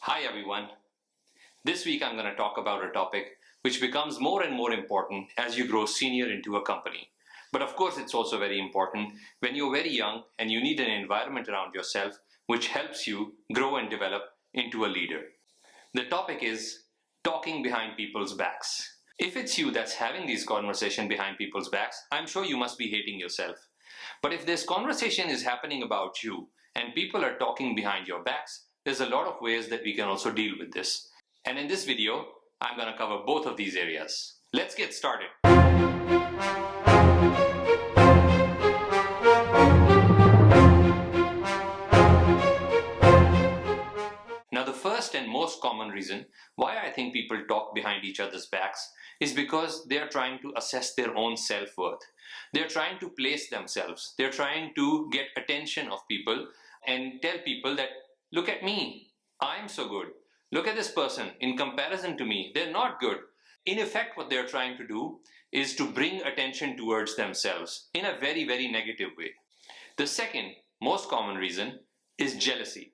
Hi everyone. This week I'm going to talk about a topic which becomes more and more important as you grow senior into a company. But of course it's also very important when you're very young and you need an environment around yourself which helps you grow and develop into a leader. The topic is talking behind people's backs. If it's you that's having these conversations behind people's backs, I'm sure you must be hating yourself. But if this conversation is happening about you and people are talking behind your backs, there's a lot of ways that we can also deal with this. And in this video, I'm going to cover both of these areas. Let's get started. Now, the first and most common reason why I think people talk behind each other's backs is because they are trying to assess their own self-worth. They're trying to place themselves. They're trying to get attention of people and tell people that, look at me, I'm so good. Look at this person, in comparison to me, they're not good. In effect, what they're trying to do is to bring attention towards themselves in a very, very negative way. The second most common reason is jealousy.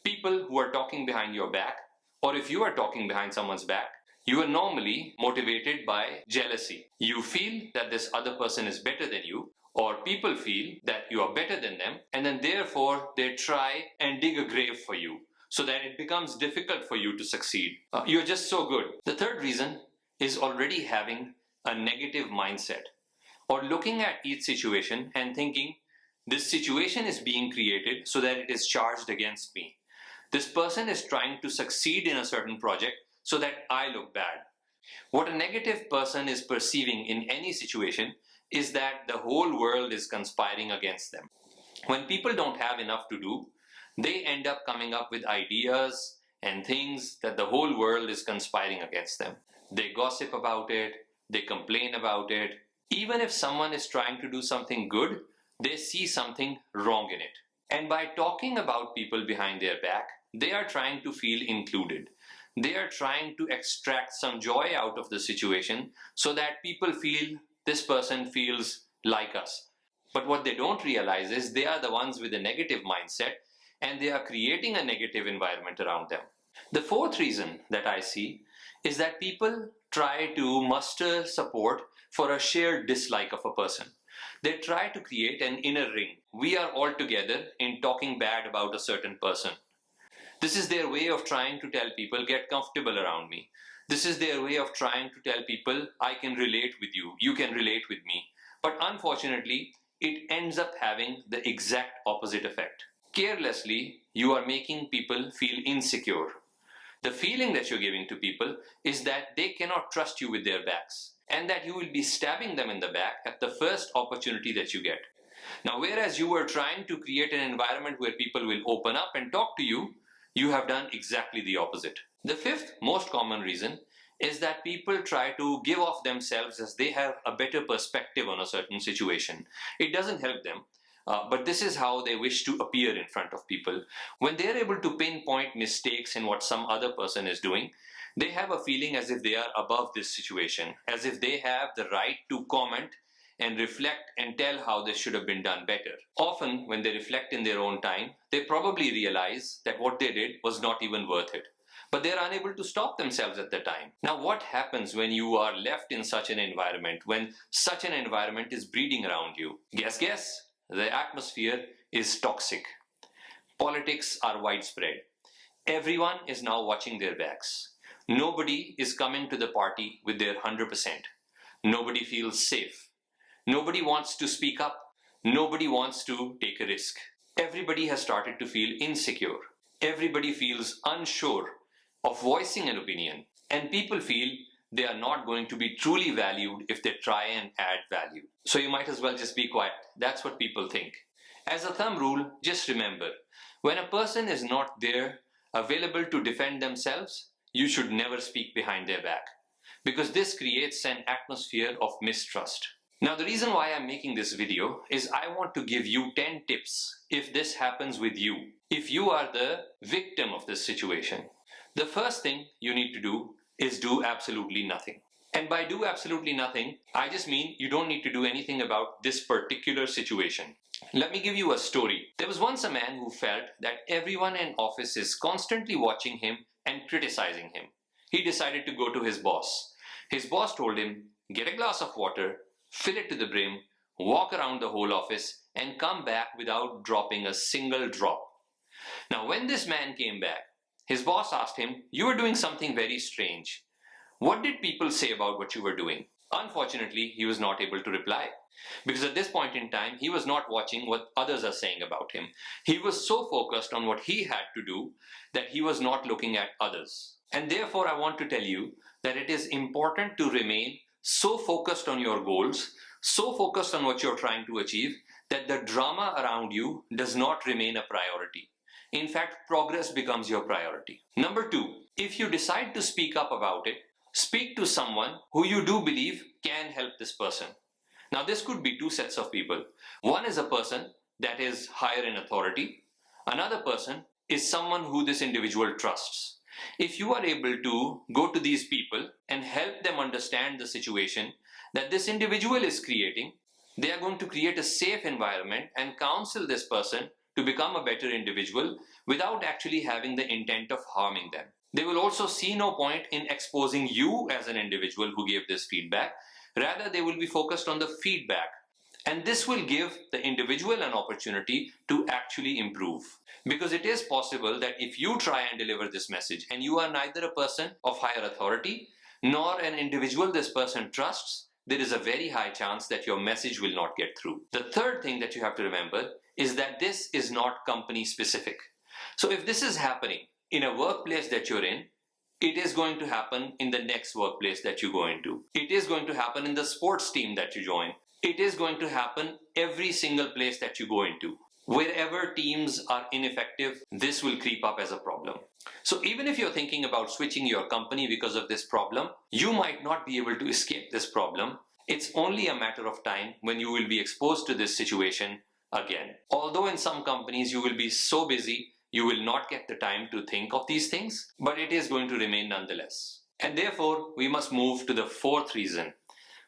People who are talking behind your back, or if you are talking behind someone's back, you are normally motivated by jealousy. You feel that this other person is better than you, or people feel that you are better than them, and then therefore they try and dig a grave for you so that it becomes difficult for you to succeed. You're just so good. The third reason is already having a negative mindset, or looking at each situation and thinking, this situation is being created so that it is charged against me. This person is trying to succeed in a certain project so that I look bad. What a negative person is perceiving in any situation is that the whole world is conspiring against them. When people don't have enough to do, they end up coming up with ideas and things that the whole world is conspiring against them. They gossip about it, they complain about it. Even if someone is trying to do something good, they see something wrong in it. And by talking about people behind their back, they are trying to feel included. They are trying to extract some joy out of the situation so that people feel this person feels like us. But what they don't realize is they are the ones with a negative mindset and they are creating a negative environment around them. The fourth reason that I see is that people try to muster support for a shared dislike of a person. They try to create an inner ring. We are all together in talking bad about a certain person. This is their way of trying to tell people, get comfortable around me. This is their way of trying to tell people, I can relate with you, you can relate with me. But unfortunately, it ends up having the exact opposite effect. Carelessly, you are making people feel insecure. The feeling that you're giving to people is that they cannot trust you with their backs, and that you will be stabbing them in the back at the first opportunity that you get. Now, whereas you were trying to create an environment where people will open up and talk to you, you have done exactly the opposite. The fifth most common reason is that people try to give off themselves as they have a better perspective on a certain situation. It doesn't help them, but this is how they wish to appear in front of people. When they're able to pinpoint mistakes in what some other person is doing, they have a feeling as if they are above this situation, as if they have the right to comment and reflect and tell how this should have been done better. Often, when they reflect in their own time, they probably realize that what they did was not even worth it. But they're unable to stop themselves at the time. Now, what happens when you are left in such an environment, when such an environment is breeding around you? Guess. The atmosphere is toxic. Politics are widespread. Everyone is now watching their backs. Nobody is coming to the party with their 100%. Nobody feels safe. Nobody wants to speak up. Nobody wants to take a risk. Everybody has started to feel insecure. Everybody feels unsure of voicing an opinion. And people feel they are not going to be truly valued if they try and add value. So you might as well just be quiet. That's what people think. As a thumb rule, just remember, when a person is not there, available to defend themselves, you should never speak behind their back. Because this creates an atmosphere of mistrust. Now, the reason why I'm making this video is I want to give you 10 tips if this happens with you, if you are the victim of this situation. The first thing you need to do is do absolutely nothing. And by do absolutely nothing, I just mean you don't need to do anything about this particular situation. Let me give you a story. There was once a man who felt that everyone in office is constantly watching him and criticizing him. He decided to go to his boss. His boss told him, get a glass of water, fill it to the brim, walk around the whole office, and come back without dropping a single drop. Now, when this man came back, his boss asked him, you were doing something very strange. What did people say about what you were doing? Unfortunately, he was not able to reply. Because at this point in time, he was not watching what others are saying about him. He was so focused on what he had to do that he was not looking at others. And therefore, I want to tell you that it is important to remain so focused on your goals, so focused on what you're trying to achieve, that the drama around you does not remain a priority. In fact, progress becomes your priority. Number two, if you decide to speak up about it, speak to someone who you do believe can help this person. Now, this could be two sets of people. One is a person that is higher in authority. Another person is someone who this individual trusts. If you are able to go to these people and help them understand the situation that this individual is creating, they are going to create a safe environment and counsel this person to become a better individual without actually having the intent of harming them. They will also see no point in exposing you as an individual who gave this feedback. Rather, they will be focused on the feedback. And this will give the individual an opportunity to actually improve. Because it is possible that if you try and deliver this message and you are neither a person of higher authority nor an individual this person trusts, there is a very high chance that your message will not get through. The third thing that you have to remember is that this is not company specific. So if this is happening in a workplace that you're in, it is going to happen in the next workplace that you go into. It is going to happen in the sports team that you join. It is going to happen every single place that you go into. Wherever teams are ineffective, this will creep up as a problem. So even if you're thinking about switching your company because of this problem, you might not be able to escape this problem. It's only a matter of time when you will be exposed to this situation again. Although in some companies you will be so busy, you will not get the time to think of these things, but it is going to remain nonetheless. And therefore, we must move to the fourth reason,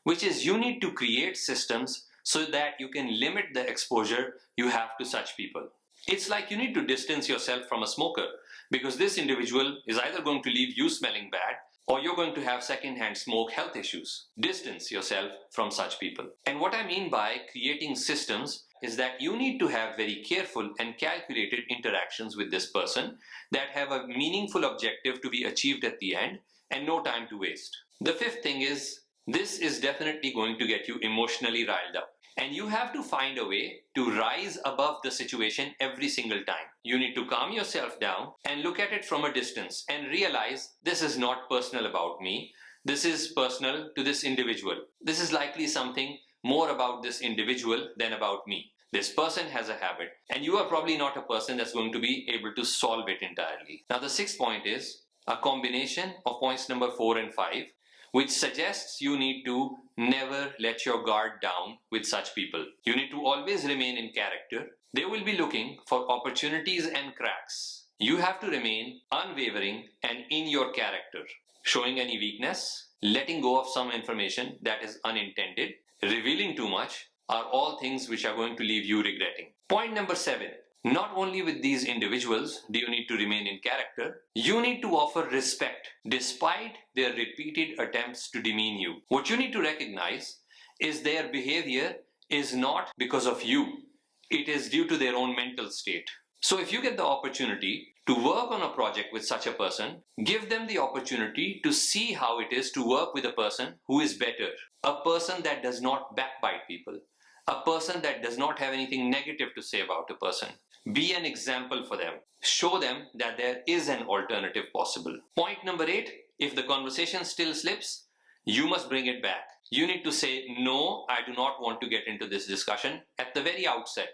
which is you need to create systems so that you can limit the exposure you have to such people. It's like you need to distance yourself from a smoker because this individual is either going to leave you smelling bad or you're going to have secondhand smoke health issues. Distance yourself from such people. And what I mean by creating systems is that you need to have very careful and calculated interactions with this person that have a meaningful objective to be achieved at the end and no time to waste. The fifth thing is, this is definitely going to get you emotionally riled up. And you have to find a way to rise above the situation every single time. You need to calm yourself down and look at it from a distance and realize this is not personal about me. This is personal to this individual. This is likely something more about this individual than about me. This person has a habit, and you are probably not a person that's going to be able to solve it entirely. Now, the sixth point is a combination of points number 4 and 5, which suggests you need to never let your guard down with such people. You need to always remain in character. They will be looking for opportunities and cracks. You have to remain unwavering and in your character. Showing any weakness, letting go of some information that is unintended, revealing too much are all things which are going to leave you regretting. Point number 7. Not only with these individuals do you need to remain in character, you need to offer respect despite their repeated attempts to demean you. What you need to recognize is their behavior is not because of you. It is due to their own mental state. So if you get the opportunity to work on a project with such a person, give them the opportunity to see how it is to work with a person who is better, a person that does not backbite people, a person that does not have anything negative to say about a person. Be an example for them. Show them that there is an alternative possible. Point number 8, if the conversation still slips, you must bring it back. You need to say, no, I do not want to get into this discussion at the very outset.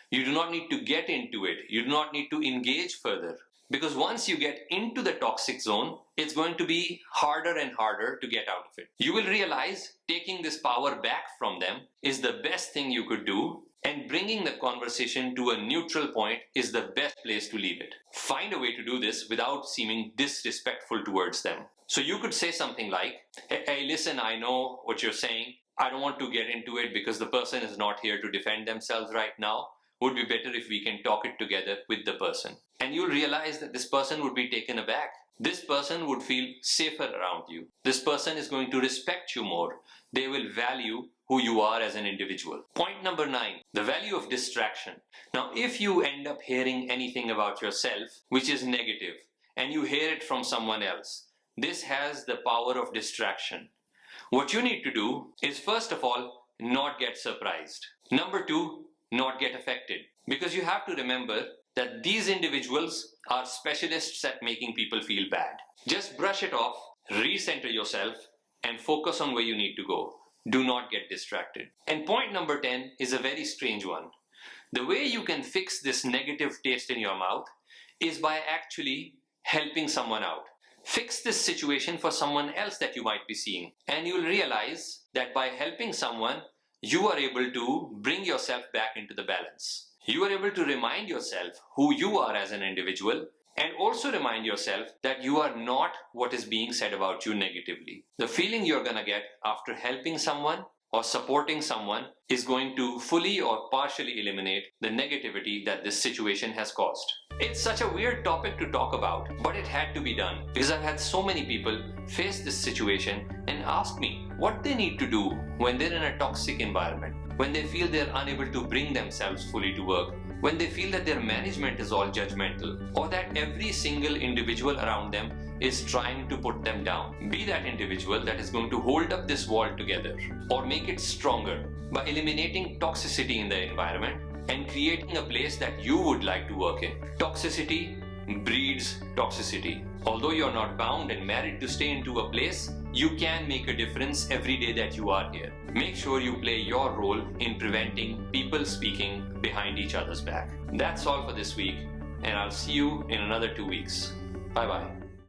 You do not need to get into it. You do not need to engage further. Because once you get into the toxic zone, it's going to be harder and harder to get out of it. You will realize taking this power back from them is the best thing you could do, and bringing the conversation to a neutral point is the best place to leave it. Find a way to do this without seeming disrespectful towards them. So you could say something like, hey, listen, I know what you're saying. I don't want to get into it because the person is not here to defend themselves right now. Would be better if we can talk it together with the person. And you'll realize that this person would be taken aback. This person would feel safer around you. This person is going to respect you more. They will value who you are as an individual. Point number 9, the value of distraction. Now, if you end up hearing anything about yourself which is negative and you hear it from someone else, this has the power of distraction. What you need to do is, first of all, not get surprised. Number 2, not get affected. Because you have to remember that these individuals are specialists at making people feel bad. Just brush it off, recenter yourself, and focus on where you need to go. Do not get distracted. And point number 10 is a very strange one. The way you can fix this negative taste in your mouth is by actually helping someone out. Fix this situation for someone else that you might be seeing, and you'll realize that by helping someone, you are able to bring yourself back into the balance. You are able to remind yourself who you are as an individual, and also remind yourself that you are not what is being said about you negatively. The feeling you're gonna get after helping someone or supporting someone is going to fully or partially eliminate the negativity that this situation has caused. It's such a weird topic to talk about, but it had to be done because I've had so many people face this situation and ask me what they need to do when they're in a toxic environment, when they feel they're unable to bring themselves fully to work, when they feel that their management is all judgmental, or that every single individual around them is trying to put them down. Be that individual that is going to hold up this wall together or make it stronger by eliminating toxicity in the environment and creating a place that you would like to work in. Toxicity breeds toxicity. Although you're not bound and married to stay into a place, you can make a difference every day that you are here. Make sure you play your role in preventing people speaking behind each other's back. That's all for this week, and I'll see you in another 2 weeks. Bye bye.